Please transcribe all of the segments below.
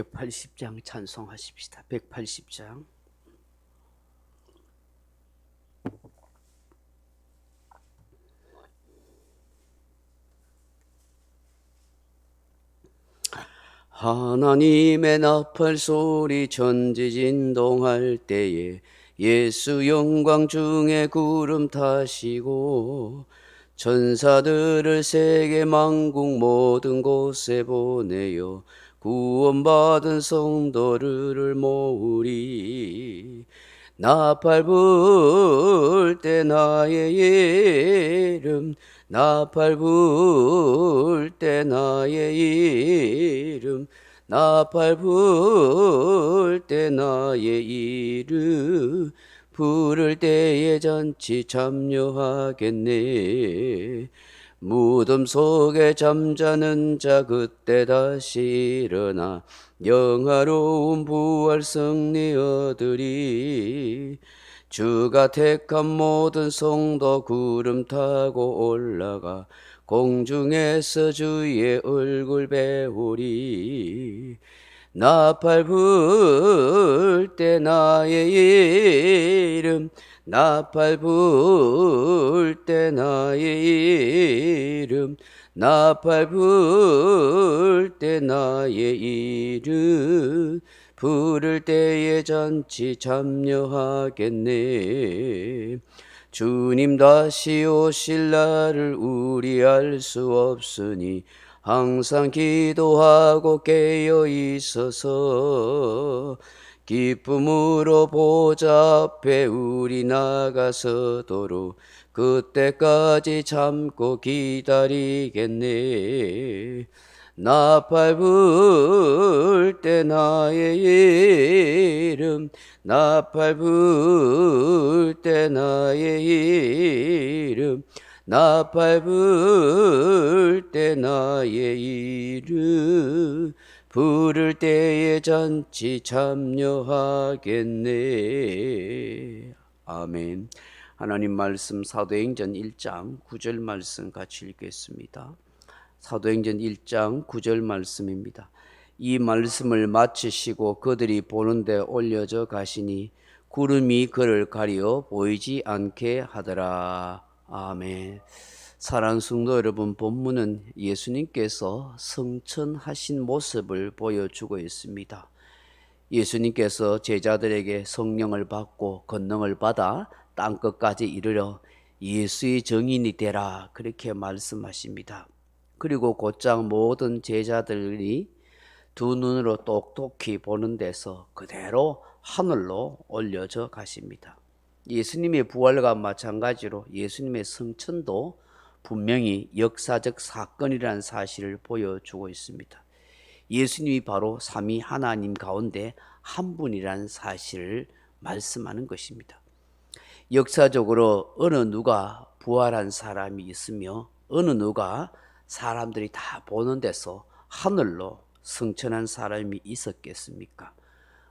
180장 찬송하십시다. 180장. 하나님의 나팔 소리 천지진동할 때에 예수 영광 중에 구름 타시고 천사들을 세계 만국 모든 곳에 보내어 구원받은 성도들을 모으리. 나팔 불 때 나의 이름, 나팔 불 때 나의 이름, 나팔 불 때 나의 이름, 부를 때에 잔치 참여하겠네. 무덤 속에 잠자는 자 그때 다시 일어나 영화로운 부활 승리 얻으리. 주가 택한 모든 성도 구름 타고 올라가 공중에서 주의 얼굴 배우리. 나팔 불 때 나의 이름, 나팔 불 때 나의 이름, 나팔 불 때 나의 이름, 부를 때에 잔치 참여하겠네. 주님 다시 오실 날을 우리 알 수 없으니 항상 기도하고 깨어 있어서 기쁨으로 보좌 앞에 우리 나가서도록 그때까지 참고 기다리겠네. 나팔 불 때 나의 이름, 나팔 불 때 나의 이름, 나팔 불 때 나의 이름, 부를 때에 잔치 참여하겠네. 아멘. 하나님 말씀 사도행전 1장 9절 말씀 같이 읽겠습니다. 사도행전 1장 9절 말씀입니다. 이 말씀을 마치시고 그들이 보는데 올려져 가시니 구름이 그를 가리어 보이지 않게 하더라. 아멘. 사랑하는 성도 여러분, 본문은 예수님께서 성천하신 모습을 보여주고 있습니다. 예수님께서 제자들에게 성령을 받고 권능을 받아 땅끝까지 이르러 예수의 증인이 되라, 그렇게 말씀하십니다. 그리고 곧장 모든 제자들이 두 눈으로 똑똑히 보는 데서 그대로 하늘로 올려져 가십니다. 예수님의 부활과 마찬가지로 예수님의 성천도 분명히 역사적 사건이라는 사실을 보여주고 있습니다. 예수님이 바로 삼위 하나님 가운데 한 분이라는 사실을 말씀하는 것입니다. 역사적으로 어느 누가 부활한 사람이 있으며 어느 누가 사람들이 다 보는 데서 하늘로 승천한 사람이 있었겠습니까?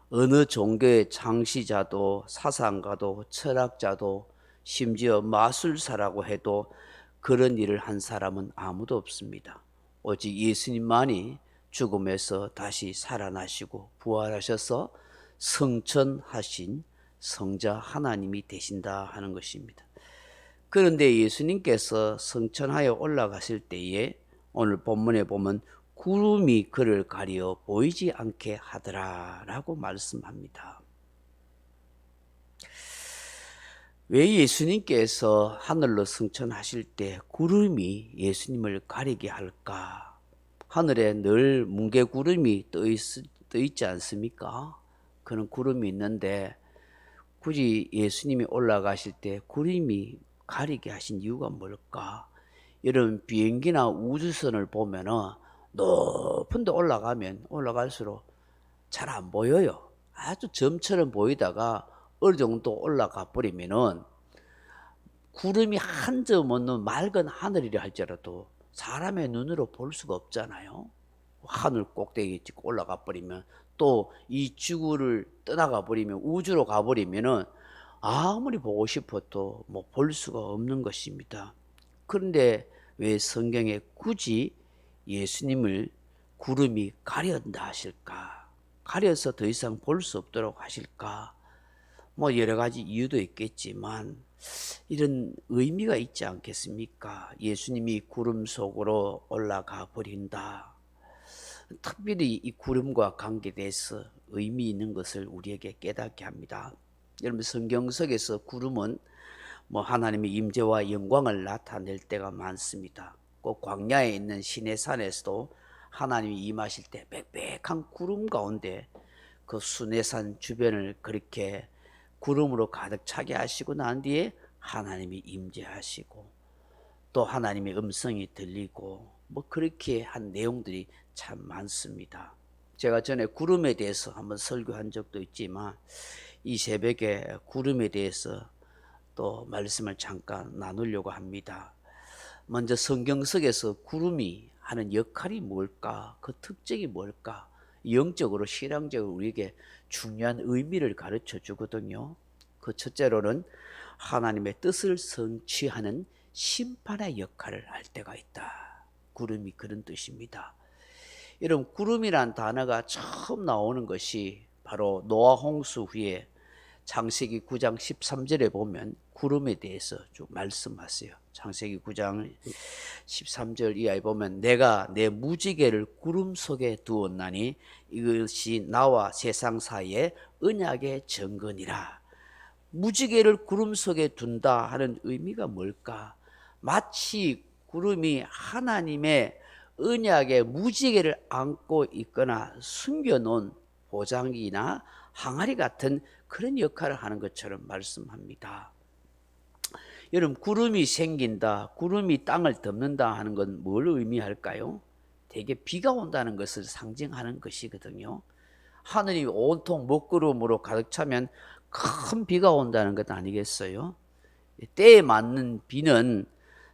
어느 종교의 창시자도 사상가도 철학자도 심지어 마술사라고 해도 그런 일을 한 사람은 아무도 없습니다. 오직 예수님만이 죽음에서 다시 살아나시고 부활하셔서 성천하신 성자 하나님이 되신다 하는 것입니다. 그런데 예수님께서 성천하여 올라가실 때에 오늘 본문에 보면 구름이 그를 가리어 보이지 않게 하더라 라고 말씀합니다. 왜 예수님께서 하늘로 승천하실 때 구름이 예수님을 가리게 할까? 하늘에 늘 뭉게구름이 떠 있지 않습니까? 그런 구름이 있는데 굳이 예수님이 올라가실 때 구름이 가리게 하신 이유가 뭘까? 이런 비행기나 우주선을 보면은 높은 데 올라가면 올라갈수록 잘 안 보여요. 아주 점처럼 보이다가 어느 정도 올라가 버리면은 구름이 한 점 없는 맑은 하늘이라 할지라도 사람의 눈으로 볼 수가 없잖아요. 하늘 꼭대기에 찍고 올라가 버리면 또 이 지구를 떠나가 버리면 우주로 가 버리면은 아무리 보고 싶어도 뭐 볼 수가 없는 것입니다. 그런데 왜 성경에 굳이 예수님을 구름이 가려다 하실까? 가려서 더 이상 볼 수 없도록 하실까? 뭐 여러 가지 이유도 있겠지만 이런 의미가 있지 않겠습니까? 예수님이 구름 속으로 올라가 버린다. 특별히 이 구름과 관계돼서 의미 있는 것을 우리에게 깨닫게 합니다. 여러분 성경 속에서 구름은 뭐 하나님의 임재와 영광을 나타낼 때가 많습니다. 꼭 광야에 있는 시내산에서도 하나님이 임하실 때 빽빽한 구름 가운데 그 수내산 주변을 그렇게 구름으로 가득 차게 하시고 난 뒤에 하나님이 임재하시고 또 하나님의 음성이 들리고 뭐 그렇게 한 내용들이 참 많습니다. 제가 전에 구름에 대해서 한번 설교한 적도 있지만 이 새벽에 구름에 대해서 또 말씀을 잠깐 나누려고 합니다. 먼저 성경 속에서 구름이 하는 역할이 뭘까? 그 특징이 뭘까? 영적으로 신앙적으로 우리에게 중요한 의미를 가르쳐 주거든요. 그 첫째로는 하나님의 뜻을 성취하는 심판의 역할을 할 때가 있다. 구름이 그런 뜻입니다. 여러분 구름이란 단어가 처음 나오는 것이 바로 노아 홍수 후에 창세기 9장 13절에 보면 구름에 대해서 좀 말씀하세요. 창세기 9장 13절 이하에 보면 내가 내 무지개를 구름 속에 두었나니 이것이 나와 세상 사이에 언약의 증거니라. 무지개를 구름 속에 둔다 하는 의미가 뭘까? 마치 구름이 하나님의 언약의 무지개를 안고 있거나 숨겨놓은 보장기나 항아리 같은 그런 역할을 하는 것처럼 말씀합니다. 여러분 구름이 생긴다, 구름이 땅을 덮는다 하는 건 뭘 의미할까요? 대개 비가 온다는 것을 상징하는 것이거든요. 하늘이 온통 먹구름으로 가득 차면 큰 비가 온다는 것 아니겠어요? 때에 맞는 비는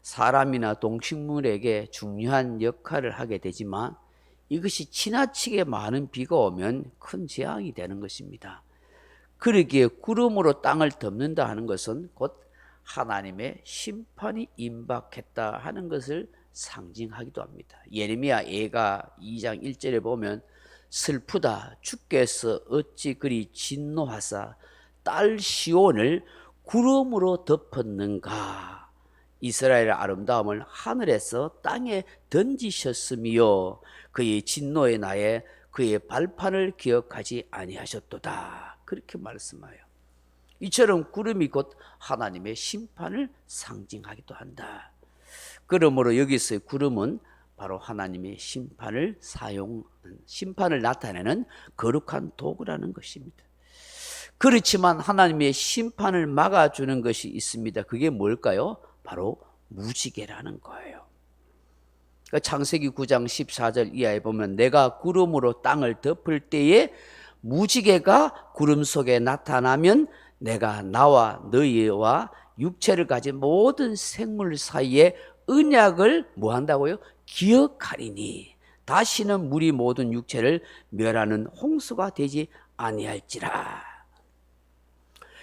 사람이나 동식물에게 중요한 역할을 하게 되지만 이것이 지나치게 많은 비가 오면 큰 재앙이 되는 것입니다. 그러기에 구름으로 땅을 덮는다 하는 것은 곧 하나님의 심판이 임박했다 하는 것을 상징하기도 합니다. 예레미야 예가 2장 1절에 보면 슬프다 주께서 어찌 그리 진노하사 딸 시온을 구름으로 덮었는가. 이스라엘의 아름다움을 하늘에서 땅에 던지셨으며 그의 진노의 날에 그의 발판을 기억하지 아니하셨도다. 그렇게 말씀하여 이처럼 구름이 곧 하나님의 심판을 상징하기도 한다. 그러므로 여기서의 구름은 바로 하나님의 심판을 나타내는 거룩한 도구라는 것입니다. 그렇지만 하나님의 심판을 막아주는 것이 있습니다. 그게 뭘까요? 바로 무지개라는 거예요. 창세기 9장 14절 이하에 보면 내가 구름으로 땅을 덮을 때에 무지개가 구름 속에 나타나면 내가 나와 너희와 육체를 가진 모든 생물 사이에 언약을 뭐 한다고요? 기억하리니 다시는 물이 모든 육체를 멸하는 홍수가 되지 아니할지라.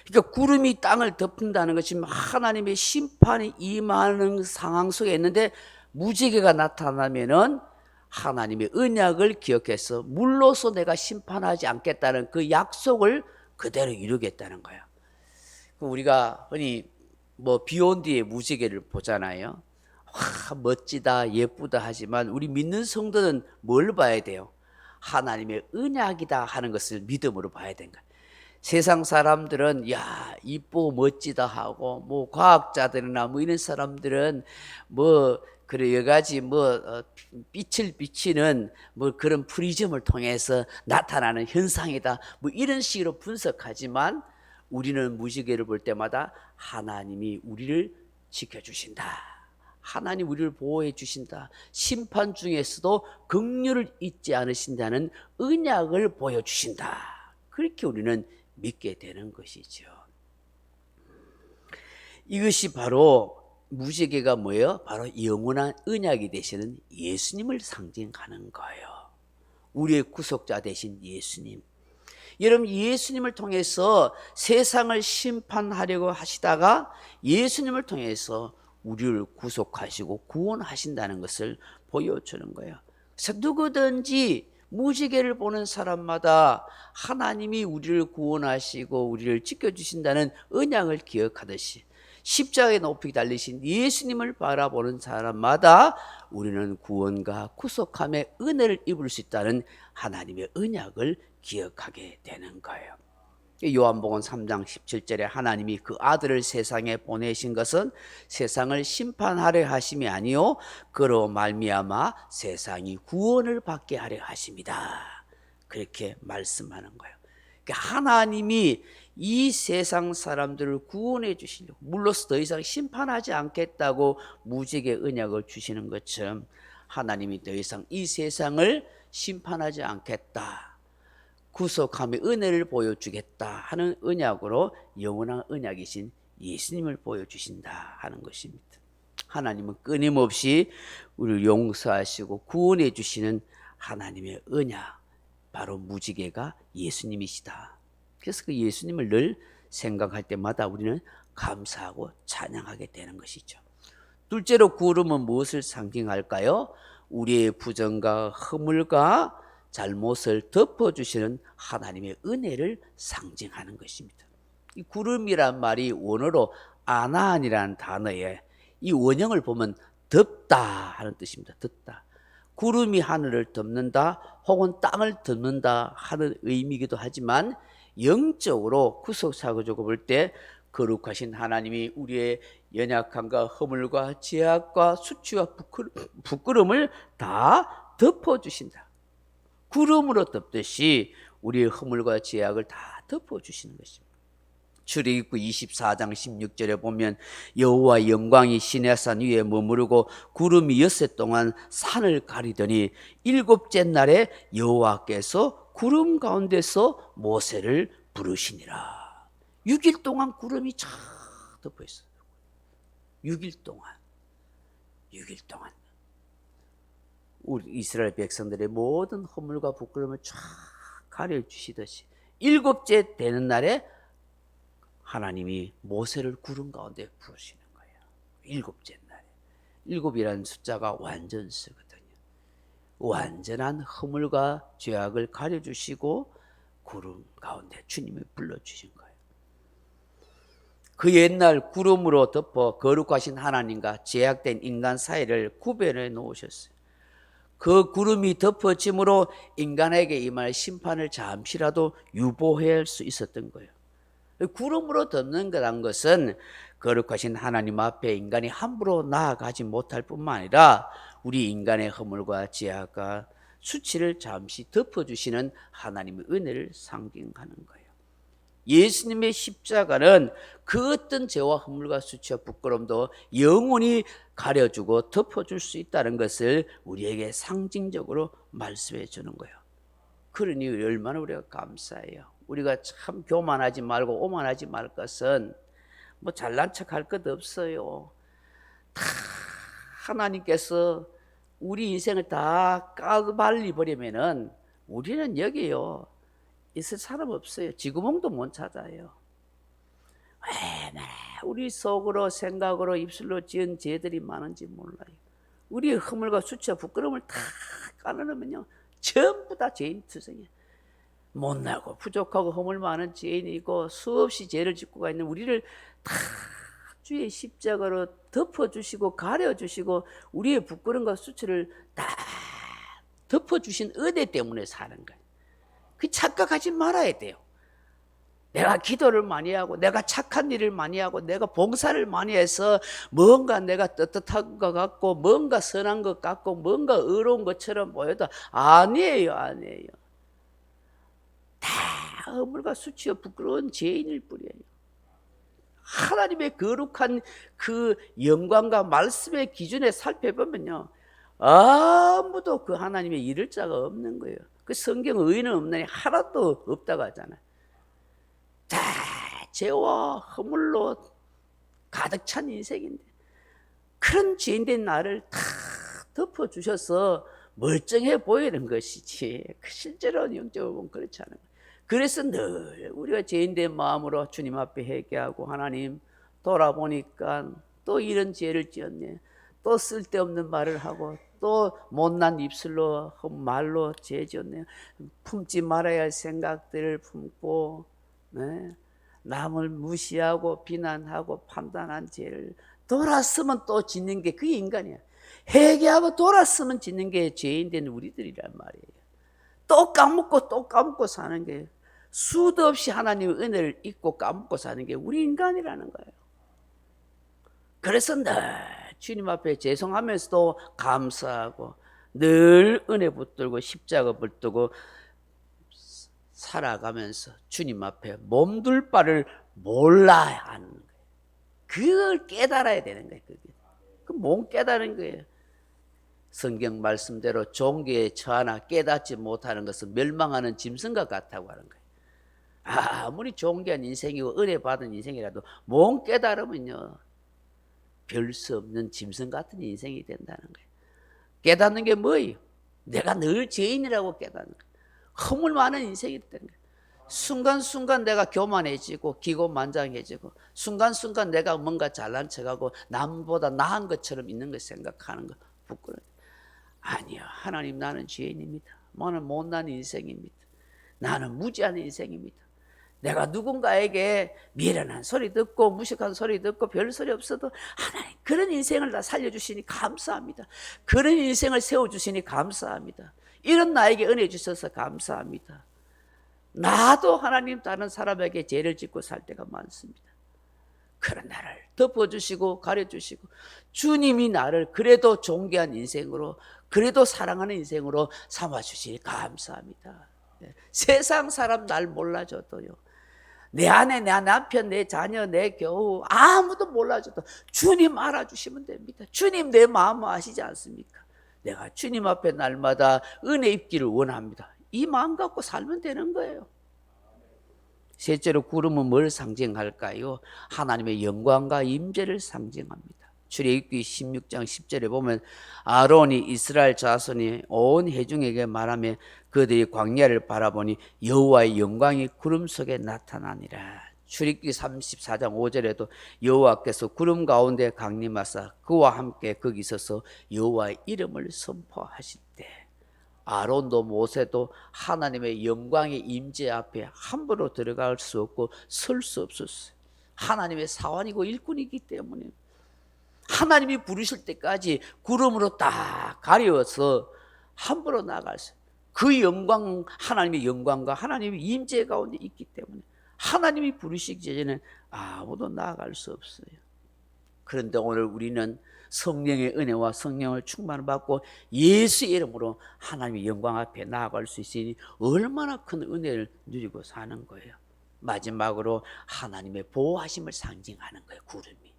그러니까 구름이 땅을 덮는다는 것이 하나님의 심판이 임하는 상황 속에 있는데 무지개가 나타나면은 하나님의 언약을 기억해서 물로서 내가 심판하지 않겠다는 그 약속을 그대로 이루겠다는 거예요. 우리가 흔히 뭐 비 온 뒤에 무지개를 보잖아요. 와, 멋지다, 예쁘다 하지만 우리 믿는 성도는 뭘 봐야 돼요? 하나님의 언약이다 하는 것을 믿음으로 봐야 되는 거예요. 세상 사람들은 야 이쁘고 멋지다 하고 뭐 과학자들이나 뭐 이런 사람들은 뭐 그래 여러 가지 뭐 빛을 비치는 뭐 그런 프리즘을 통해서 나타나는 현상이다 뭐 이런 식으로 분석하지만 우리는 무지개를 볼 때마다 하나님이 우리를 지켜주신다. 하나님 우리를 보호해 주신다. 심판 중에서도 긍휼을 잊지 않으신다는 언약을 보여주신다. 그렇게 우리는 믿게 되는 것이죠. 이것이 바로 무지개가 뭐예요? 바로 영원한 언약이 되시는 예수님을 상징하는 거예요. 우리의 구속자 되신 예수님. 여러분 예수님을 통해서 세상을 심판하려고 하시다가 예수님을 통해서 우리를 구속하시고 구원하신다는 것을 보여주는 거예요. 그래서 누구든지 무지개를 보는 사람마다 하나님이 우리를 구원하시고 우리를 지켜주신다는 언약을 기억하듯이 십자가에 높이 달리신 예수님을 바라보는 사람마다 우리는 구원과 구속함의 은혜를 입을 수 있다는 하나님의 언약을 기억하게 되는 거예요. 요한복음 3장 17절에 하나님이 그 아들을 세상에 보내신 것은 세상을 심판하려 하심이 아니요 그로 말미암아 세상이 구원을 받게 하려 하심이다. 그렇게 말씀하는 거예요. 그러니까 하나님이 이 세상 사람들을 구원해 주시려고 물로서 더 이상 심판하지 않겠다고 무지개 언약을 주시는 것처럼 하나님이 더 이상 이 세상을 심판하지 않겠다, 구속함의 은혜를 보여주겠다 하는 언약으로 영원한 언약이신 예수님을 보여주신다 하는 것입니다. 하나님은 끊임없이 우리를 용서하시고 구원해 주시는 하나님의 언약, 바로 무지개가 예수님이시다. 그래서 그 예수님을 늘 생각할 때마다 우리는 감사하고 찬양하게 되는 것이죠. 둘째로 구름은 무엇을 상징할까요? 우리의 부정과 허물과 잘못을 덮어주시는 하나님의 은혜를 상징하는 것입니다. 이 구름이란 말이 원어로 아나안이라는 단어에 이 원형을 보면 덮다 하는 뜻입니다. 덮다. 구름이 하늘을 덮는다 혹은 땅을 덮는다 하는 의미이기도 하지만 영적으로 구속사고적으로 볼 때 거룩하신 하나님이 우리의 연약함과 허물과 죄악과 수치와 부끄러움을 다 덮어주신다. 구름으로 덮듯이 우리의 허물과 죄악을 다 덮어주시는 것입니다. 출애굽기 24장 16절에 보면 여호와 영광이 시내산 위에 머무르고 구름이 엿새 동안 산을 가리더니 일곱째 날에 여호와께서 구름 가운데서 모세를 부르시니라. 6일 동안 구름이 쫙 덮어 있어요. 6일 동안 우리 이스라엘 백성들의 모든 허물과 부끄러움을 쫙 가려주시듯이 일곱째 되는 날에 하나님이 모세를 구름 가운데 부르시는 거예요. 일곱째 날에. 일곱이라는 숫자가 완전수거든요. 완전한 허물과 죄악을 가려주시고 구름 가운데 주님을 불러주신 거예요. 그 옛날 구름으로 덮어 거룩하신 하나님과 죄악된 인간 사이를 구별해 놓으셨어요. 그 구름이 덮어짐으로 인간에게 임할 심판을 잠시라도 유보할 수 있었던 거예요. 구름으로 덮는 거란 것은 거룩하신 하나님 앞에 인간이 함부로 나아가지 못할 뿐만 아니라 우리 인간의 허물과 죄악과 수치를 잠시 덮어주시는 하나님의 은혜를 상징하는 거예요. 예수님의 십자가는 그 어떤 죄와 허물과 수치와 부끄러움도 영원히 가려주고 덮어줄 수 있다는 것을 우리에게 상징적으로 말씀해 주는 거예요. 그러니 얼마나 우리가 감사해요. 우리가 참 교만하지 말고 오만하지 말 것은 뭐 잘난 척할 것 없어요. 다 하나님께서 우리 인생을 다 까발리 버리면은 우리는 여기요 있을 사람 없어요. 쥐구멍도 못 찾아요. 왜 우리 속으로 생각으로 입술로 지은 죄들이 많은지 몰라요. 우리의 허물과 수치와 부끄러움을 다 까놓으면요 전부 다 죄인 투성이에요. 못나고 부족하고 허물 많은 죄인이고 수없이 죄를 짓고 가 있는 우리를 다 주의 십자가로 덮어주시고 가려주시고 우리의 부끄러움과 수치를 다 덮어주신 은혜 때문에 사는 거예요. 그 착각하지 말아야 돼요. 내가 기도를 많이 하고 내가 착한 일을 많이 하고 내가 봉사를 많이 해서 뭔가 내가 떳떳한 것 같고 뭔가 선한 것 같고 뭔가 의로운 것처럼 보여도 아니에요. 다 허물과 수치와 부끄러운 죄인일 뿐이에요. 하나님의 거룩한 그 영광과 말씀의 기준에 살펴보면요 아무도 그 하나님의 이를 자가 없는 거예요. 그 성경 의인은 없느니 하나도 없다고 하잖아요. 다 죄와 허물로 가득 찬 인생인데 그런 죄인된 나를 다 덮어주셔서 멀쩡해 보이는 것이지 실제로는 영적으로 보면 그렇지 않아요. 그래서 늘 우리가 죄인된 마음으로 주님 앞에 회개하고 하나님 돌아보니까 또 이런 죄를 지었네, 또 쓸데없는 말을 하고 또 못난 입술로 말로 죄졌네요. 품지 말아야 할 생각들을 품고, 네? 남을 무시하고 비난하고 판단한 죄를 돌았으면 또 짓는 게 그게 인간이야. 회개하고 돌았으면 짓는 게 죄인 된 우리들이란 말이에요. 또 까먹고 사는 게, 수도 없이 하나님의 은혜를 잊고 까먹고 사는 게 우리 인간이라는 거예요. 그래서 늘 주님 앞에 죄송하면서도 감사하고, 늘 은혜 붙들고 십자가 붙들고 살아가면서 주님 앞에 몸둘 바를 몰라야 하는 거예요. 그걸 깨달아야 되는 거예요. 그 못 깨달은 거예요. 성경 말씀대로 종교에 처하나 깨닫지 못하는 것은 멸망하는 짐승과 같다고 하는 거예요. 아무리 존귀한 인생이고 은혜 받은 인생이라도 못 깨달으면요, 별 수 없는 짐승 같은 인생이 된다는 거예요. 깨닫는 게 뭐예요? 내가 늘 죄인이라고 깨닫는 거예요. 허물 많은 인생이 되는 거예요. 순간순간 내가 교만해지고 기고만장해지고, 순간순간 내가 뭔가 잘난 척하고 남보다 나은 것처럼 있는 걸 생각하는 거 부끄러워요. 아니요, 하나님, 나는 죄인입니다. 나는 못난 인생입니다. 나는 무지한 인생입니다. 내가 누군가에게 미련한 소리 듣고 무식한 소리 듣고 별 소리 없어도 하나님, 그런 인생을 다 살려주시니 감사합니다. 그런 인생을 세워주시니 감사합니다. 이런 나에게 은혜 주셔서 감사합니다. 나도 하나님, 다른 사람에게 죄를 짓고 살 때가 많습니다. 그런 나를 덮어주시고 가려주시고, 주님이 나를 그래도 존귀한 인생으로, 그래도 사랑하는 인생으로 삼아주시니 감사합니다. 세상 사람 날 몰라줘도요, 내 아내, 내 남편, 내 자녀, 내 교우 아무도 몰라줘도 주님 알아주시면 됩니다. 주님 내 마음 아시지 않습니까? 내가 주님 앞에 날마다 은혜 입기를 원합니다. 이 마음 갖고 살면 되는 거예요. 셋째로, 구름은 뭘 상징할까요? 하나님의 영광과 임재를 상징합니다. 출애굽기 16장 10절에 보면, 아론이 이스라엘 자손이 온 회중에게 말하며 그들이 광야를 바라보니 여호와의 영광이 구름 속에 나타나니라. 출애굽기 34장 5절에도 여호와께서 구름 가운데 강림하사 그와 함께 거기 서서 여호와의 이름을 선포하실 때, 아론도 모세도 하나님의 영광의 임재 앞에 함부로 들어갈 수 없고 설 수 없었어요. 하나님의 사원이고 일꾼이기 때문에 하나님이 부르실 때까지 구름으로 딱 가려서 함부로 나갈 수, 그 영광, 하나님의 영광과 하나님의 임재 가운데 있기 때문에 하나님이 부르시기 전에는 아무도 나아갈 수 없어요. 그런데 오늘 우리는 성령의 은혜와 성령을 충만을 받고 예수의 이름으로 하나님의 영광 앞에 나아갈 수 있으니 얼마나 큰 은혜를 누리고 사는 거예요. 마지막으로 하나님의 보호하심을 상징하는 거예요. 구름이.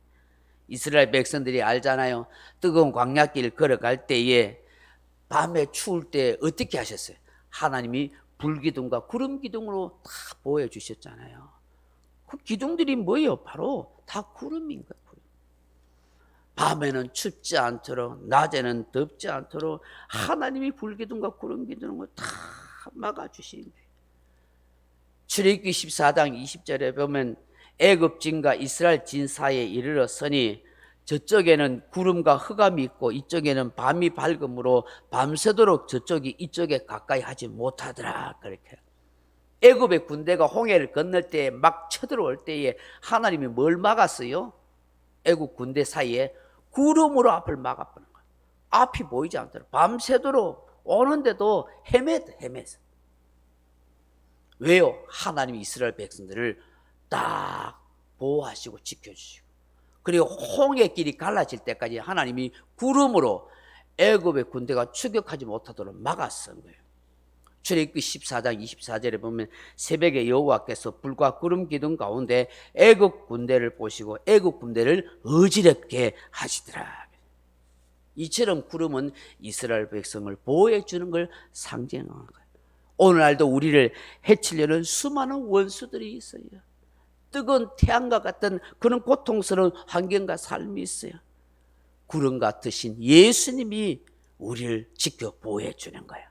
이스라엘 백성들이 알잖아요. 뜨거운 광야길을 걸어갈 때에 밤에 추울 때 어떻게 하셨어요? 하나님이 불기둥과 구름 기둥으로 다 보여 주셨잖아요. 그 기둥들이 뭐예요? 바로 다 구름인 거예요. 구름. 밤에는 춥지 않도록, 낮에는 덥지 않도록 하나님이 불기둥과 구름 기둥을 다 막아주시는 거예요. 출애굽기 14장 20절에 보면, 애굽 진과 이스라엘 진 사이에 이르렀으니 저쪽에는 구름과 흑암이 있고 이쪽에는 밤이 밝음으로 밤새도록 저쪽이 이쪽에 가까이 하지 못하더라. 그렇게 애굽의 군대가 홍해를 건널 때 막 쳐들어올 때에 하나님이 뭘 막았어요? 애굽 군대 사이에 구름으로 앞을 막아버린 거예요. 앞이 보이지 않도록 밤새도록 오는데도 헤맸어. 왜요? 하나님이 이스라엘 백성들을 딱 보호하시고 지켜주시고, 그리고 홍해길이 갈라질 때까지 하나님이 구름으로 애굽의 군대가 추격하지 못하도록 막았던 거예요. 출애굽기 14장 24절에 보면, 새벽에 여호와께서 불과 구름 기둥 가운데 애굽 군대를 보시고 애굽 군대를 어지럽게 하시더라. 이처럼 구름은 이스라엘 백성을 보호해 주는 걸 상징하는 거예요. 오늘날도 우리를 해치려는 수많은 원수들이 있어요. 뜨거운 태양과 같은 그런 고통스러운 환경과 삶이 있어요. 구름 같으신 예수님이 우리를 지켜 보호해 주는 거예요.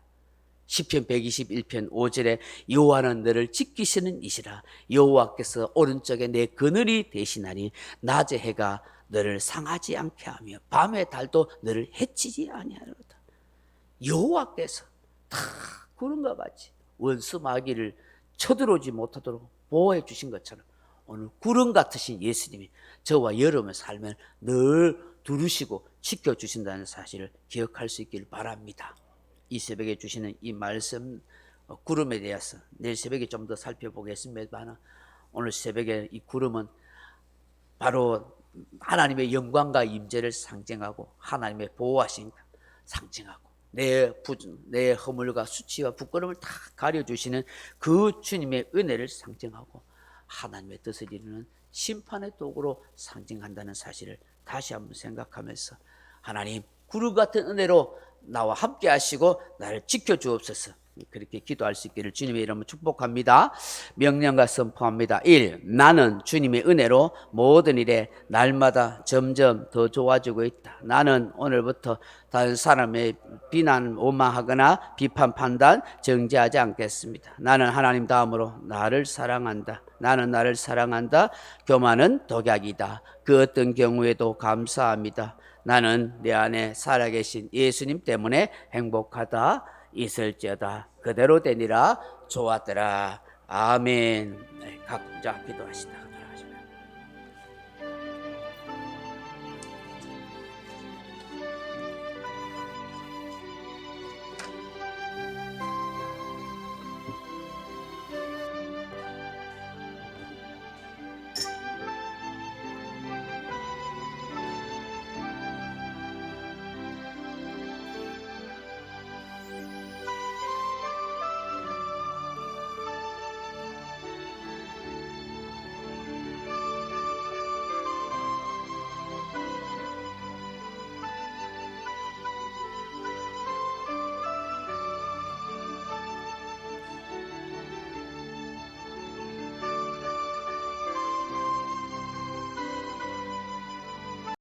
시편 121편 5절에 여호와는 너를 지키시는 이시라. 여호와께서 오른쪽에 내 그늘이 되시나니 낮의 해가 너를 상하지 않게 하며 밤의 달도 너를 해치지 아니하리로다. 여호와께서 다 구름과 같이 원수 마귀를 쳐들어오지 못하도록 보호해 주신 것처럼 오늘 구름 같으신 예수님이 저와 여러분의 삶을 늘 두르시고 지켜주신다는 사실을 기억할 수 있기를 바랍니다. 이 새벽에 주시는 이 말씀 구름에 대해서 내일 새벽에 좀 더 살펴보겠습니다만, 오늘 새벽에 이 구름은 바로 하나님의 영광과 임재를 상징하고 하나님의 보호하신 상징하고 내 허물과 수치와 부끄러움을 다 가려주시는 그 주님의 은혜를 상징하고 하나님의 뜻을 이루는 심판의 도구로 상징한다는 사실을 다시 한번 생각하면서, 하나님 구름 같은 은혜로 나와 함께 하시고 나를 지켜주옵소서. 그렇게 기도할 수 있기를 주님의 이름으로 축복합니다. 명령과 선포합니다. 1. 나는 주님의 은혜로 모든 일에 날마다 점점 더 좋아지고 있다. 나는 오늘부터 다른 사람의 비난, 오만하거나 비판, 판단, 정죄하지 않겠습니다. 나는 하나님 다음으로 나를 사랑한다. 나는 나를 사랑한다. 교만은 독약이다. 그 어떤 경우에도 감사합니다. 나는 내 안에 살아계신 예수님 때문에 행복하다. 있을지어다. 그대로 되니라. 좋았더라. 아멘. 각자 기도하시다.